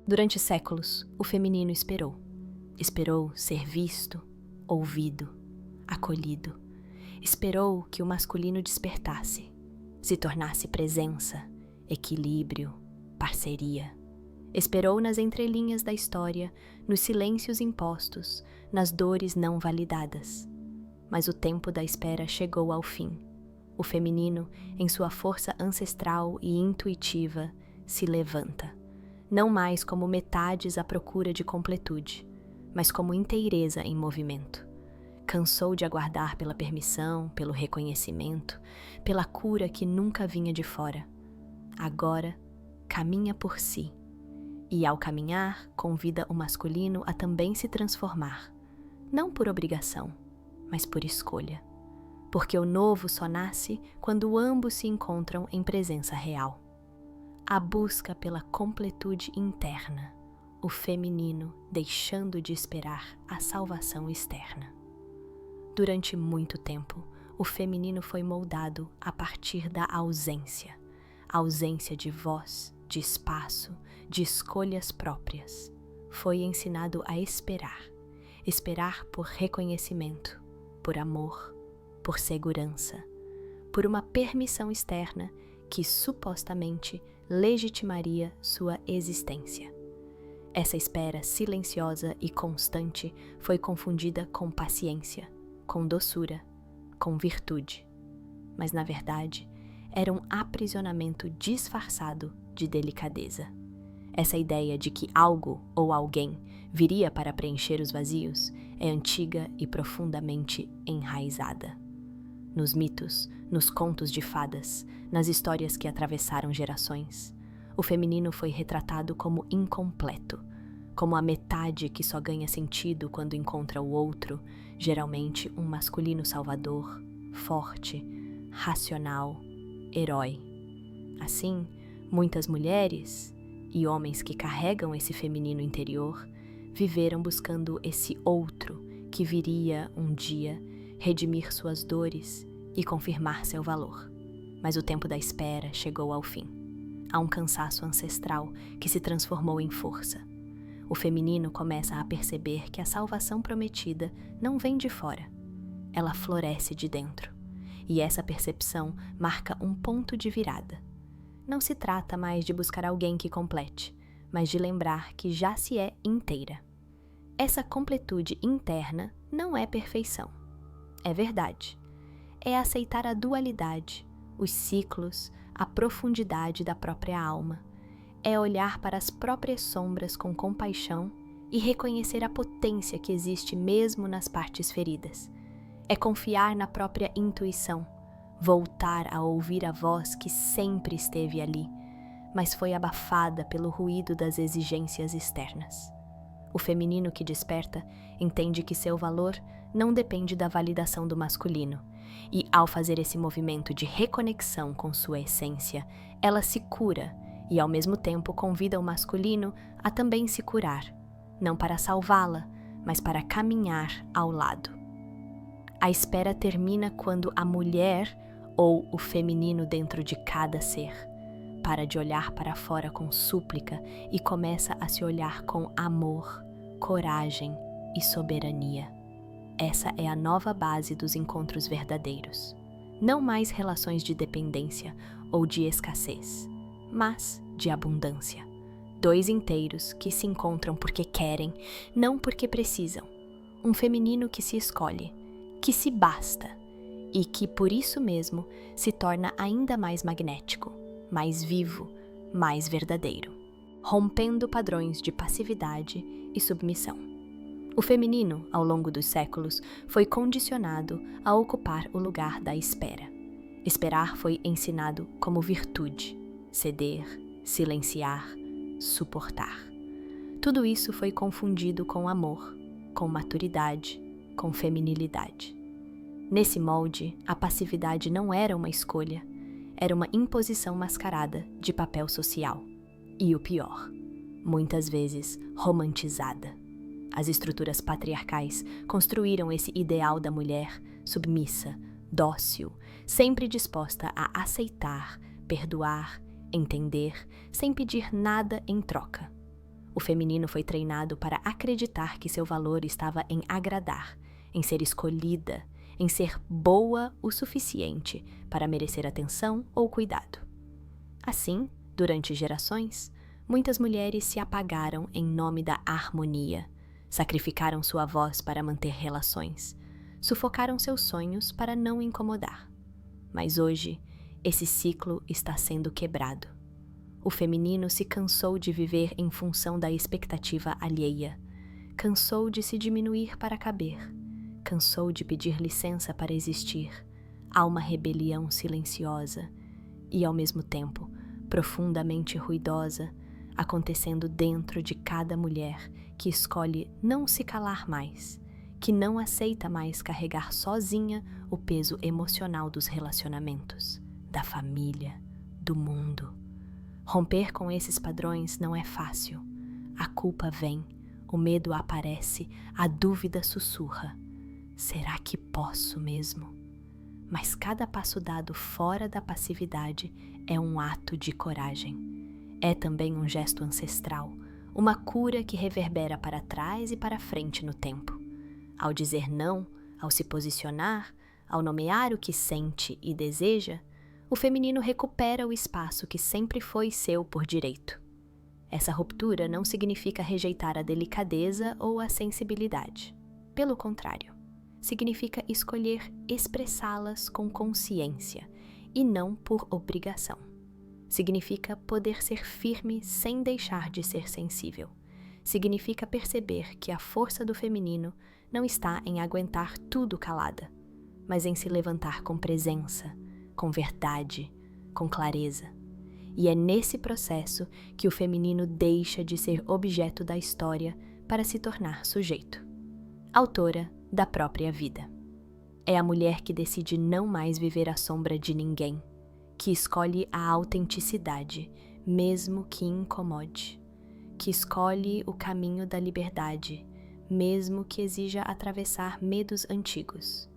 Durante séculos, o feminino esperou. Esperou ser visto, ouvido, acolhido. Esperou que o masculino despertasse, se tornasse presença, equilíbrio, parceria. Esperou nas entrelinhas da história, nos silêncios impostos, nas dores não validadas. Mas o tempo da espera chegou ao fim. O feminino, em sua força ancestral e intuitiva, se levanta. Não mais como metades à procura de completude, mas como inteireza em movimento. Cansou de aguardar pela permissão, pelo reconhecimento, pela cura que nunca vinha de fora. Agora, caminha por si. E ao caminhar, convida o masculino a também se transformar. Não por obrigação, mas por escolha. Porque o novo só nasce quando ambos se encontram em presença real. A busca pela completude interna, o feminino deixando de esperar a salvação externa. Durante muito tempo, o feminino foi moldado a partir da ausência. Ausência de voz, de espaço, de escolhas próprias. Foi ensinado a esperar. Esperar por reconhecimento, por amor, por segurança, por uma permissão externa que supostamente legitimaria sua existência. Essa espera silenciosa e constante foi confundida com paciência, com doçura, com virtude. Mas, na verdade, era um aprisionamento disfarçado de delicadeza. Essa ideia de que algo ou alguém viria para preencher os vazios é antiga e profundamente enraizada. Nos mitos, nos contos de fadas, nas histórias que atravessaram gerações, o feminino foi retratado como incompleto, como a metade que só ganha sentido quando encontra o outro, geralmente um masculino salvador, forte, racional, herói. Assim, muitas mulheres e homens que carregam esse feminino interior viveram buscando esse outro que viria um dia redimir suas dores e confirmar seu valor. Mas o tempo da espera chegou ao fim. Há um cansaço ancestral que se transformou em força. O feminino começa a perceber que a salvação prometida não vem de fora. Ela floresce de dentro. E essa percepção marca um ponto de virada. Não se trata mais de buscar alguém que complete, mas de lembrar que já se é inteira. Essa completude interna não é perfeição. É verdade. É aceitar a dualidade, os ciclos, a profundidade da própria alma. É olhar para as próprias sombras com compaixão e reconhecer a potência que existe mesmo nas partes feridas. É confiar na própria intuição, voltar a ouvir a voz que sempre esteve ali, mas foi abafada pelo ruído das exigências externas. O feminino que desperta entende que seu valor não depende da validação do masculino, e ao fazer esse movimento de reconexão com sua essência, ela se cura e ao mesmo tempo convida o masculino a também se curar, não para salvá-la, mas para caminhar ao lado. A espera termina quando a mulher, ou o feminino dentro de cada ser, para de olhar para fora com súplica e começa a se olhar com amor, coragem e soberania. Essa é a nova base dos encontros verdadeiros. Não mais relações de dependência ou de escassez, mas de abundância. Dois inteiros que se encontram porque querem, não porque precisam. Um feminino que se escolhe, que se basta e que, por isso mesmo, se torna ainda mais magnético, mais vivo, mais verdadeiro, rompendo padrões de passividade e submissão. O feminino, ao longo dos séculos, foi condicionado a ocupar o lugar da espera. Esperar foi ensinado como virtude, ceder, silenciar, suportar. Tudo isso foi confundido com amor, com maturidade, com feminilidade. Nesse molde, a passividade não era uma escolha, era uma imposição mascarada de papel social. E o pior, muitas vezes romantizada. As estruturas patriarcais construíram esse ideal da mulher submissa, dócil, sempre disposta a aceitar, perdoar, entender, sem pedir nada em troca. O feminino foi treinado para acreditar que seu valor estava em agradar, em ser escolhida, em ser boa o suficiente para merecer atenção ou cuidado. Assim, durante gerações, muitas mulheres se apagaram em nome da harmonia, sacrificaram sua voz para manter relações, sufocaram seus sonhos para não incomodar. Mas hoje, esse ciclo está sendo quebrado. O feminino se cansou de viver em função da expectativa alheia, cansou de se diminuir para caber, cansou de pedir licença para existir. Há uma rebelião silenciosa e, ao mesmo tempo, profundamente ruidosa, acontecendo dentro de cada mulher que escolhe não se calar mais, que não aceita mais carregar sozinha o peso emocional dos relacionamentos, da família, do mundo. Romper com esses padrões não é fácil. A culpa vem, o medo aparece, a dúvida sussurra. Será que posso mesmo? Mas cada passo dado fora da passividade é um ato de coragem. É também um gesto ancestral, uma cura que reverbera para trás e para frente no tempo. Ao dizer não, ao se posicionar, ao nomear o que sente e deseja, o feminino recupera o espaço que sempre foi seu por direito. Essa ruptura não significa rejeitar a delicadeza ou a sensibilidade. Pelo contrário, significa escolher expressá-las com consciência e não por obrigação. Significa poder ser firme sem deixar de ser sensível. Significa perceber que a força do feminino não está em aguentar tudo calada, mas em se levantar com presença, com verdade, com clareza. E é nesse processo que o feminino deixa de ser objeto da história para se tornar sujeito. Autora da própria vida. É a mulher que decide não mais viver à sombra de ninguém, que escolhe a autenticidade, mesmo que incomode, que escolhe o caminho da liberdade, mesmo que exija atravessar medos antigos,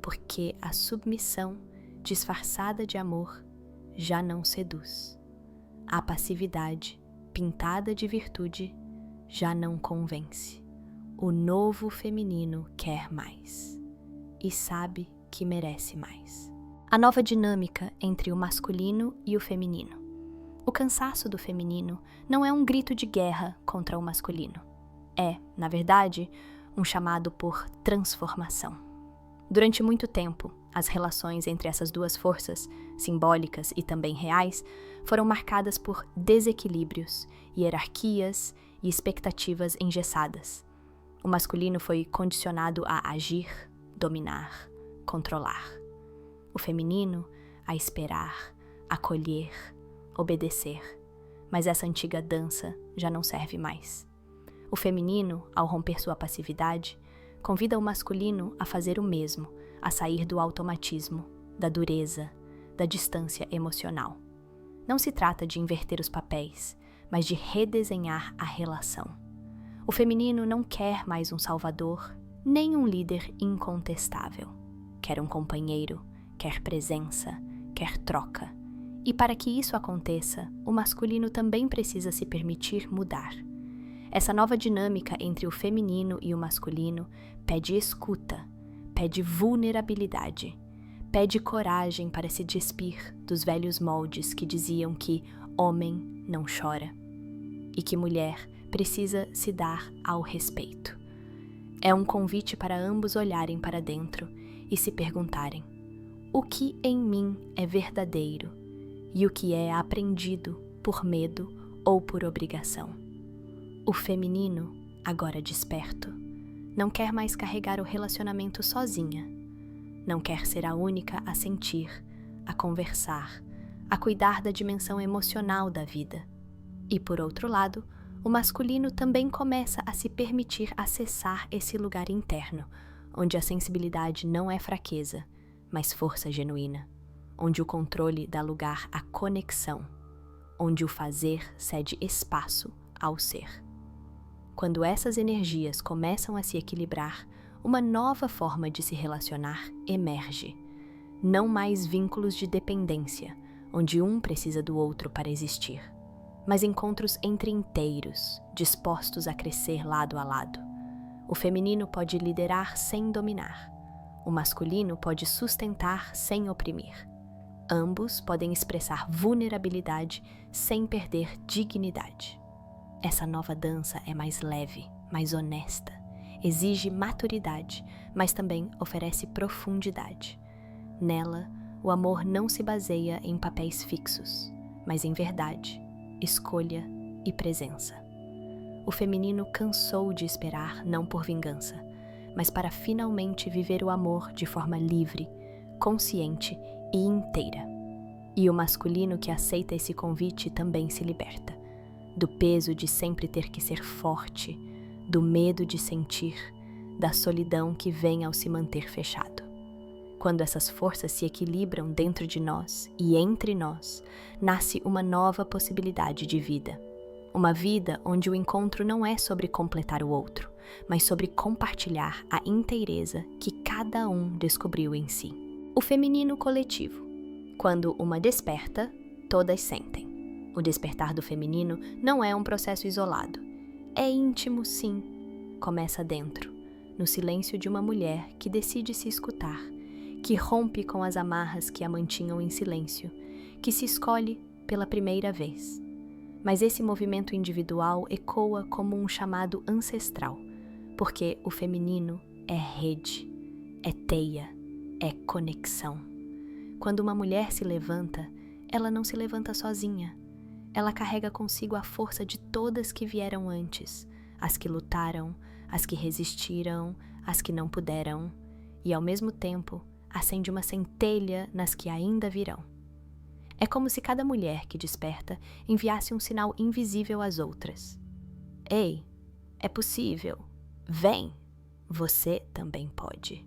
porque a submissão, disfarçada de amor, já não seduz. A passividade, pintada de virtude, já não convence. O novo feminino quer mais e sabe que merece mais. A nova dinâmica entre o masculino e o feminino. O cansaço do feminino não é um grito de guerra contra o masculino. É, na verdade, um chamado por transformação. Durante muito tempo, as relações entre essas duas forças, simbólicas e também reais, foram marcadas por desequilíbrios, hierarquias e expectativas engessadas. O masculino foi condicionado a agir, dominar, controlar. O feminino a esperar, acolher, obedecer. Mas essa antiga dança já não serve mais. O feminino, ao romper sua passividade, convida o masculino a fazer o mesmo, a sair do automatismo, da dureza, da distância emocional. Não se trata de inverter os papéis, mas de redesenhar a relação. O feminino não quer mais um salvador, nem um líder incontestável. Quer um companheiro, quer presença, quer troca. E para que isso aconteça, o masculino também precisa se permitir mudar. Essa nova dinâmica entre o feminino e o masculino pede escuta, pede vulnerabilidade, pede coragem para se despir dos velhos moldes que diziam que homem não chora e que mulher precisa se dar ao respeito. É um convite para ambos olharem para dentro e se perguntarem: o que em mim é verdadeiro e o que é aprendido por medo ou por obrigação? O feminino, agora desperto, não quer mais carregar o relacionamento sozinha. Não quer ser a única a sentir, a conversar, a cuidar da dimensão emocional da vida. E, por outro lado, o masculino também começa a se permitir acessar esse lugar interno, onde a sensibilidade não é fraqueza, mas força genuína, onde o controle dá lugar à conexão, onde o fazer cede espaço ao ser. Quando essas energias começam a se equilibrar, uma nova forma de se relacionar emerge. Não mais vínculos de dependência, onde um precisa do outro para existir, mas encontros entre inteiros, dispostos a crescer lado a lado. O feminino pode liderar sem dominar. O masculino pode sustentar sem oprimir. Ambos podem expressar vulnerabilidade sem perder dignidade. Essa nova dança é mais leve, mais honesta, exige maturidade, mas também oferece profundidade. Nela, o amor não se baseia em papéis fixos, mas em verdade, escolha e presença. O feminino cansou de esperar não por vingança, mas para finalmente viver o amor de forma livre, consciente e inteira. E o masculino que aceita esse convite também se liberta do peso de sempre ter que ser forte, do medo de sentir, da solidão que vem ao se manter fechado. Quando essas forças se equilibram dentro de nós e entre nós, nasce uma nova possibilidade de vida. Uma vida onde o encontro não é sobre completar o outro, mas sobre compartilhar a inteireza que cada um descobriu em si. O feminino coletivo. Quando uma desperta, todas sentem. O despertar do feminino não é um processo isolado. É íntimo, sim. Começa dentro, no silêncio de uma mulher que decide se escutar, que rompe com as amarras que a mantinham em silêncio, que se escolhe pela primeira vez. Mas esse movimento individual ecoa como um chamado ancestral, porque o feminino é rede, é teia, é conexão. Quando uma mulher se levanta, ela não se levanta sozinha. Ela carrega consigo a força de todas que vieram antes, as que lutaram, as que resistiram, as que não puderam, e ao mesmo tempo acende uma centelha nas que ainda virão. É como se cada mulher que desperta enviasse um sinal invisível às outras. Ei, é possível. Vem, você também pode.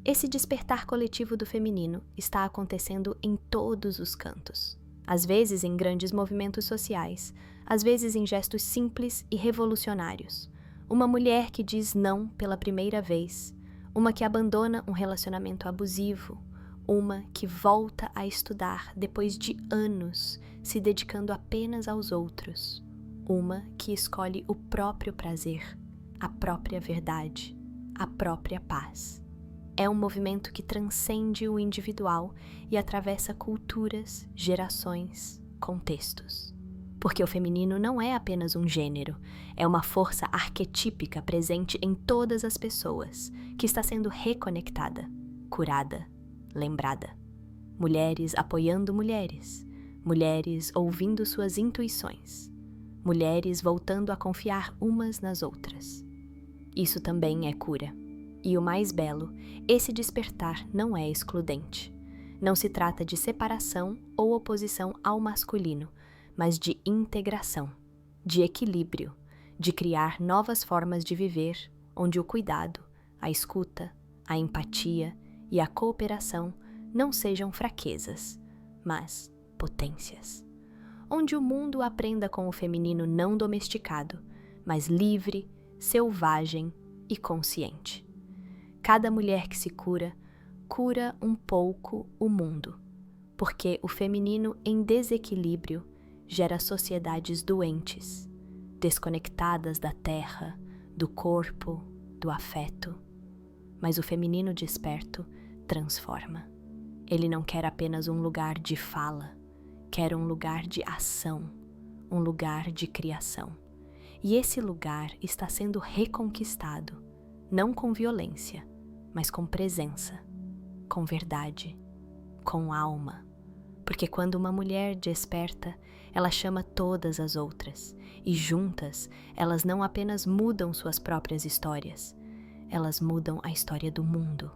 Esse despertar coletivo do feminino está acontecendo em todos os cantos. Às vezes em grandes movimentos sociais, às vezes em gestos simples e revolucionários. Uma mulher que diz não pela primeira vez, uma que abandona um relacionamento abusivo, uma que volta a estudar depois de anos se dedicando apenas aos outros, uma que escolhe o próprio prazer, a própria verdade, a própria paz. É um movimento que transcende o individual e atravessa culturas, gerações, contextos. Porque o feminino não é apenas um gênero, é uma força arquetípica presente em todas as pessoas, que está sendo reconectada, curada, lembrada. Mulheres apoiando mulheres, mulheres ouvindo suas intuições, mulheres voltando a confiar umas nas outras. Isso também é cura. E o mais belo, esse despertar não é excludente. Não se trata de separação ou oposição ao masculino, mas de integração, de equilíbrio, de criar novas formas de viver, onde o cuidado, a escuta, a empatia e a cooperação não sejam fraquezas, mas potências. Onde o mundo aprenda com o feminino não domesticado, mas livre, selvagem e consciente. Cada mulher que se cura, cura um pouco o mundo, porque o feminino em desequilíbrio gera sociedades doentes, desconectadas da terra, do corpo, do afeto. Mas o feminino desperto transforma. Ele não quer apenas um lugar de fala, quer um lugar de ação, um lugar de criação. E esse lugar está sendo reconquistado, não com violência, mas com presença, com verdade, com alma. Porque quando uma mulher desperta, ela chama todas as outras, e juntas elas não apenas mudam suas próprias histórias, elas mudam a história do mundo.